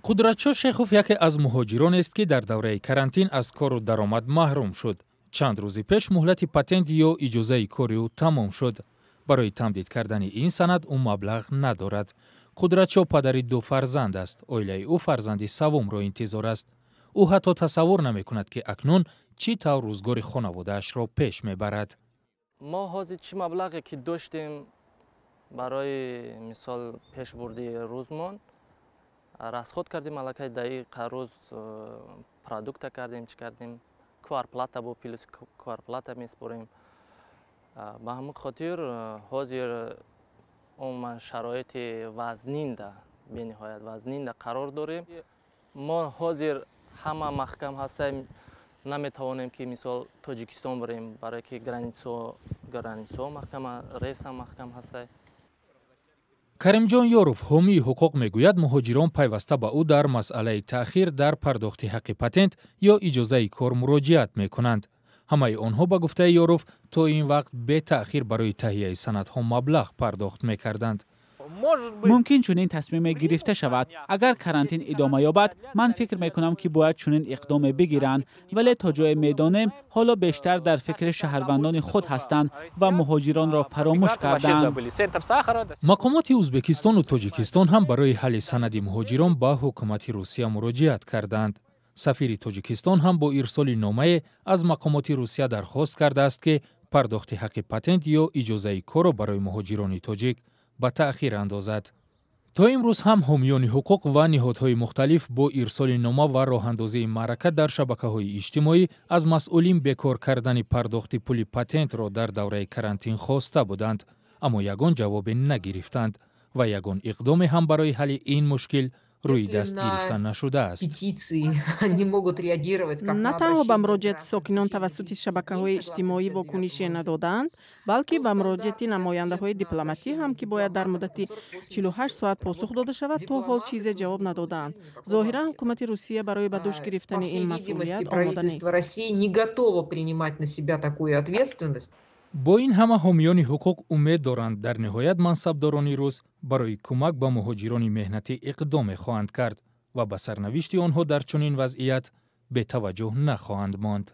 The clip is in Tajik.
қудратшо Шехов яке аз муҳоҷирон аст ки дар давраи карантин аз кору даромад маҳрум шуд. чанд рӯзи пеш муҳлати патент ё иҷозаи кори ӯ тамом шуд. барои тамдид кардани ин санад ӯ маблағ надорад. қудратшо падари ду фарзанд аст. оилаи ӯ фарзанди савумро интизор аст. ӯ ҳатто тасаввур намекунад ки акнун чӣ тавр рӯзгори хонаводаашро пеш мебарад. мо ҳозир чӣ маблағе ки доштем барои мисол пешбурди рӯзмон расход кардим, аллакай даиқа рӯз продукта кардим, чӣ кардим, кварплата бу плюс кварплата меспорем. ба ҳамин хотир ҳозир умуман шароити вазнинда, бениҳоят вазнинда қарор дорем. мо ҳозир ҳама маҳкам ҳастем, наметавонем ки мисол Тоҷикистон барем, барое ки границаҳо маҳкама, рейса маҳкам ҳастад. каримҷон ёров ҳомии ҳуқуқ мегӯяд муҳоҷирон пайваста ба ӯ дар масъалаи таъхир дар пардохти ҳаққи патент ё иҷозаи кор муроҷиат мекунанд. ҳамаи онҳо ба гуфтаи ёров то ин вақт бетаъхир барои таҳияи санадҳо маблағ пардохт мекарданд. мумкин чунин тасмиме гирифта шавад. агар карантин идома ёбад, ман фикр мекунам ки бояд чунин иқдоме бигиранд, вале то ҷое медонем ҳоло бештар дар фикри шаҳрвандони худ ҳастанд ва муҳоҷиронро фаромӯш карданд. мақомоти ӯзбекистону тоҷикистон ҳам барои ҳалли санади муҳоҷирон ба ҳукумати Русия муроҷиат карданд. сафири Тоҷикистон ҳам бо ирсоли номае аз мақомоти Русия дархост кардааст ки пардохти ҳаққи патент ё иҷозаи корро барои муҳоҷирони тоҷик ба таъхир андозад. то имрӯз ҳам ҳомиёни ҳуқуқ ва ниҳодҳои мухталиф бо ирсоли нома ва роҳандозии маърака дар шабакаҳои иҷтимоӣ аз масъулин бекор кардани пардохти пули патентро дар давраи карантин хоста буданд, аммо ягон ҷавобе нагирифтанд ва ягон иқдоме ҳам барои ҳалли ин мушкил рӯи даст гирифта нашудааст. на танҳо ба муроҷиати сокинон тавассути шабакаҳои иҷтимоӣ вокунише надоданд, балки ба муроҷиати намояндаҳои дипломатӣ ҳам ки бояд дар муддати 48 соат посух дода шавад, то ҳол чизе ҷавоб надоданд. зоҳиран ҳукумати Русия барои ба дӯш гирифтани ин масъулият омода нест. бо ин ҳама ҳомиёни ҳуқуқ умед доранд дар ниҳоят мансабдорони рус барои кӯмак ба муҳоҷирони меҳнатӣ иқдоме хоҳанд кард ва ба сарнавишти онҳо дар чунин вазъият бетаваҷҷӯҳ нахоҳанд монд.